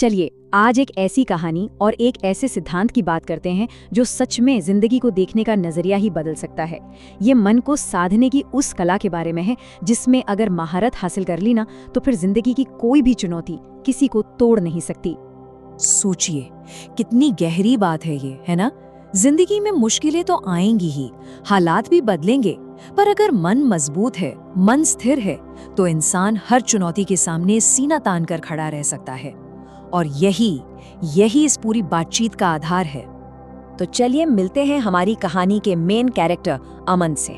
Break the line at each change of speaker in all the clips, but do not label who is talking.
चलिए आज एक ऐसी कहानी और एक ऐसे सिद्धांत की बात करते हैं जो सच में जिंदगी को देखने का नजरिया ही बदल सकता है। ये मन को साधने की उस कला के बारे में है जिसमें अगर महारत हासिल कर ली ना तो फिर जिंदगी की कोई भी चुनौती किसी को तोड़ नहीं सकती।
सोचिए कितनी गहरी बात है ये, है ना। जिंदगी में मुश्किलें तो आएंगी ही, हालात भी बदलेंगे, पर अगर मन मजबूत है, मन स्थिर है, तो इंसान हर चुनौती के सामने सीना तान कर खड़ा रह सकता है। और यही इस पूरी बातचीत का आधार है।
तो चलिए मिलते हैं हमारी कहानी के मेन कैरेक्टर अमन से।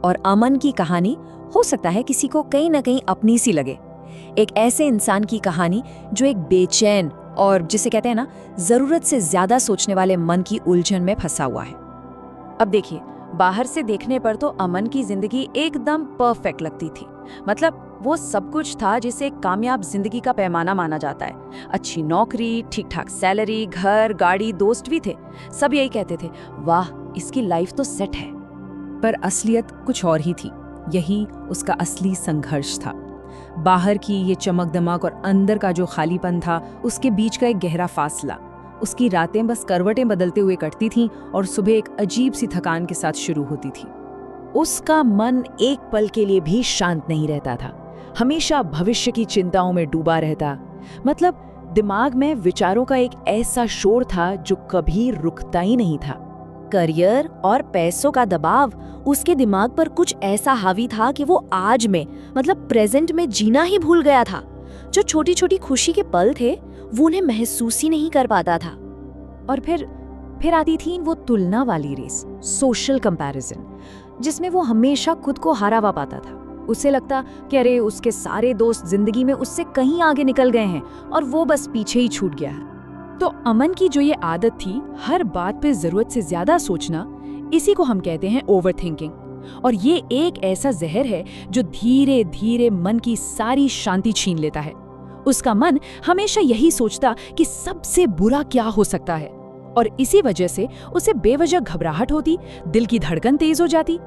और अमन की कहानी हो सकता है किसी को कहीं ना कहीं अपनी सी लगे। एक ऐसे इंसान की कहानी जो एक बेचैन और जिसे कहते हैं ना जरूरत से ज्यादा सोचने वाले मन की उलझन में फंसा हुआ है। अब देखिए, बाहर से देखने पर तो अमन की जिंदगी एकदम परफेक्ट लगती थी। मतलब वो सब कुछ था जिसे एक कामयाब जिंदगी का पैमाना माना जाता है। अच्छी नौकरी, ठीक ठाक सैलरी, घर, गाड़ी, दोस्त भी थे। सब यही कहते थे, वाह इसकी लाइफ तो सेट है।
पर असलियत कुछ और ही थी। यही उसका असली संघर्ष था। बाहर की ये चमक दमक और अंदर का जो खालीपन था, उसके बीच का एक गहरा फासला। उसकी रातें बस करवटें बदलते हुए कटती थीं और सुबह एक अजीब सी थकान के साथ शुरू होती थी।
उसका मन एक पल के लिए भी शांत नहीं रहता था। हमेशा भविष्य की चिंताओं में डूबा रहता। मतलब दिमाग में विचारों का एक ऐसा शोर था जो कभी रुकता ही नहीं था। करियर और पैसों का दबाव उसके दिमाग पर कुछ ऐसा हावी था कि वो आज में मतलब प्रेजेंट में जीना ही भूल गया था। जो छोटी छोटी खुशी के पल थे वो उन्हें महसूस ही नहीं कर पाता था।
और फिर आती थी वो तुलना वाली रेस, सोशल कंपैरिजन, जिसमें वो हमेशा खुद को हारा हुआ पाता था। उसे लगता कि अरे उसके सारे दोस्त जिंदगी में उससे कहीं आगे निकल गए हैं और वो बस पीछे ही छूट गया है।
तो अमन की जो ये आदत थी हर बात पे जरूरत से ज्यादा सोचना, इसी को हम कहते हैं ओवरथिंकिंग। और ये एक ऐसा जहर है जो धीरे धीरे मन की सारी शांति छीन लेता है। उसका मन हमेशा यही सोचता कि सबसे बुरा क्या हो सकता है, और इसी वजह से उसे बेवजह घबराहट होती, दिल की धड़कन तेज हो जाती।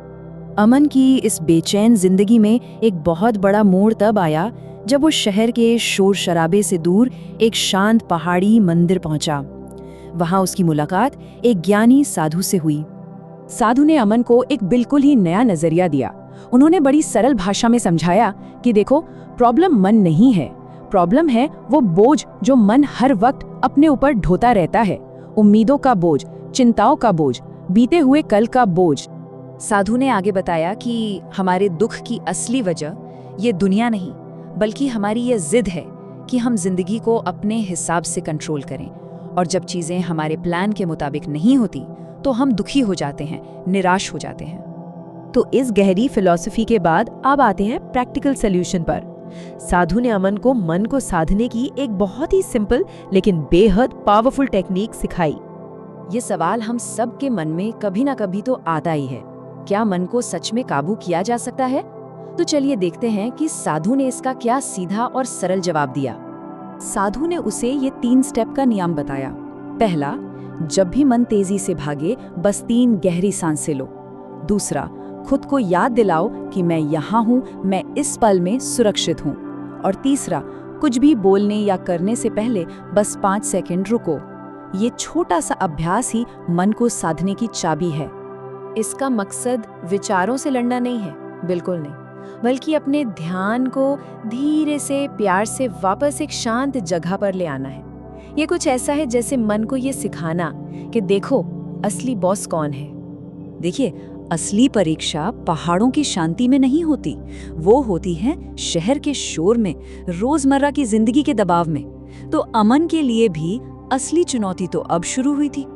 अमन की इस बेचैन जिंदगी में एक बहुत बड़ा मोड़ तब आया जब वो शहर के शोर शराबे से दूर एक शांत पहाड़ी मंदिर पहुंचा। वहां उसकी मुलाकात एक ज्ञानी साधु से हुई।
साधु ने अमन को एक बिल्कुल ही नया नजरिया दिया। उन्होंने बड़ी सरल भाषा में समझाया कि देखो, प्रॉब्लम मन नहीं है, प्रॉब्लम है वो बोझ जो मन हर वक्त अपने ऊपर ढोता रहता है। उम्मीदों का बोझ, चिंताओं का बोझ, बीते हुए कल का बोझ।
साधु ने आगे बताया कि हमारे दुख की असली वजह ये दुनिया नहीं, बल्कि हमारी ये जिद है कि हम जिंदगी को अपने हिसाब से कंट्रोल करें। और जब चीजें हमारे प्लान के मुताबिक नहीं होती तो हम दुखी हो जाते हैं, निराश हो जाते हैं।
तो इस गहरी फिलॉसफी के बाद अब आते हैं प्रैक्टिकल सॉल्यूशन पर। साधु ने अमन को मन को साधने की एक बहुत ही सिंपल लेकिन बेहद पावरफुल टेक्निक सिखाई।
ये सवाल हम सब के मन में कभी ना कभी तो आता ही है, क्या मन को सच में काबू किया जा सकता है? तो चलिए देखते हैं कि साधु ने इसका क्या सीधा और सरल जवाब दिया।
साधु ने उसे ये 3 स्टेप का नियम बताया। पहला, जब भी मन तेजी से भागे बस 3 गहरी सांसें लो। दूसरा, खुद को याद दिलाओ कि मैं यहाँ हूँ, मैं इस पल में सुरक्षित हूँ। और तीसरा, कुछ भी बोलने या करने से पहले बस 5 सेकंड रुको। ये छोटा सा अभ्यास ही मन को साधने की चाबी है।
इसका मकसद विचारों से लड़ना नहीं है, बिल्कुल नहीं, बल्कि अपने ध्यान को धीरे से प्यार से वापस एक शांत जगह पर ले आना है। ये कुछ ऐसा है जैसे मन को ये सिखाना कि देखो असली बॉस कौन है।
देखिए, असली परीक्षा पहाड़ों की शांति में नहीं होती, वो होती है शहर के शोर में, रोजमर्रा की जिंदगी के दबाव में। तो अमन के लिए भी असली चुनौती तो अब शुरू हुई थी।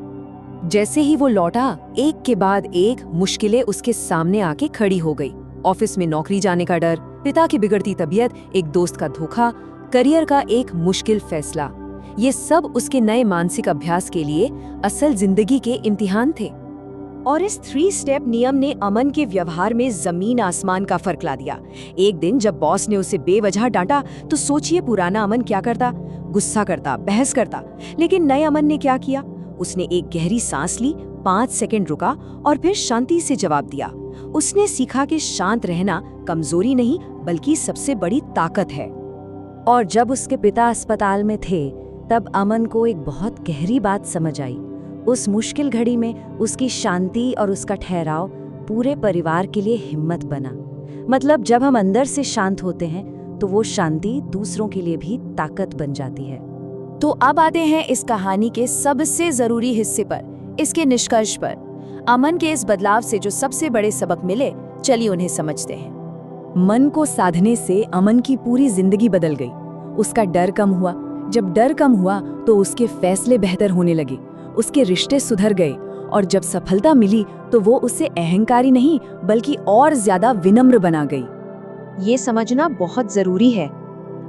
जैसे ही वो लौटा, एक के बाद एक मुश्किलें उसके सामने आके खड़ी हो गई। ऑफिस में नौकरी जाने का डर, पिता की बिगड़ती तबीयत, एक दोस्त का धोखा, करियर का एक मुश्किल फैसला, ये सब उसके नए मानसिक अभ्यास के लिए असल जिंदगी के इम्तिहान थे। और इस 3 स्टेप नियम ने अमन के व्यवहार में जमीन आसमान का फर्क ला दिया। एक दिन जब बॉस ने उसे बेवजह डांटा तो सोचिए पुराना अमन क्या करता, गुस्सा करता, बहस करता। लेकिन नए अमन ने क्या किया? उसने एक गहरी सांस ली, 5 सेकंड रुका और फिर शांति से जवाब दिया। उसने सीखा कि शांत रहना कमजोरी नहीं बल्कि सबसे बड़ी ताकत है। और जब उसके पिता अस्पताल में थे
तब अमन को एक बहुत गहरी बात समझ आई। उस मुश्किल घड़ी में उसकी शांति और उसका ठहराव पूरे परिवार के लिए हिम्मत बना। मतलब जब हम अंदर से शांत होते हैं तो वो शांति दूसरों के लिए भी ताकत बन जाती है।
तो अब आते हैं इस कहानी के सबसे जरूरी हिस्से पर, इसके निष्कर्ष पर। अमन के इस बदलाव से जो सबसे बड़े सबक मिले, चलिए उन्हें समझते हैं।
मन को साधने से अमन की पूरी जिंदगी बदल गई। उसका डर कम हुआ। जब डर कम हुआ तो उसके फैसले बेहतर होने लगे, उसके रिश्ते सुधर गए, और जब सफलता मिली तो वो उससे अहंकारी नहीं बल्कि और ज्यादा विनम्र बना गई।
ये समझना बहुत जरूरी है,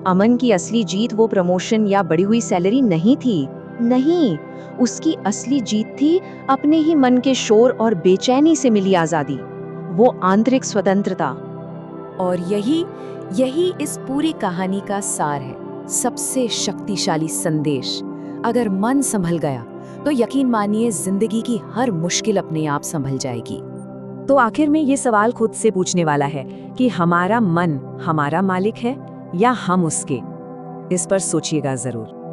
अमन की असली जीत वो प्रमोशन या बढ़ी हुई सैलरी नहीं थी। नहीं, उसकी असली जीत थी अपने ही मन के शोर और बेचैनी से मिली आजादी, वो आंतरिक स्वतंत्रता।
और यही इस पूरी कहानी का सार है, सबसे शक्तिशाली संदेश। अगर मन संभल गया तो यकीन मानिए जिंदगी की हर मुश्किल अपने आप संभल जाएगी।
तो आखिर में ये सवाल खुद से पूछने वाला है कि हमारा मन हमारा मालिक है या हम उसके? इस पर सोचिएगा जरूर।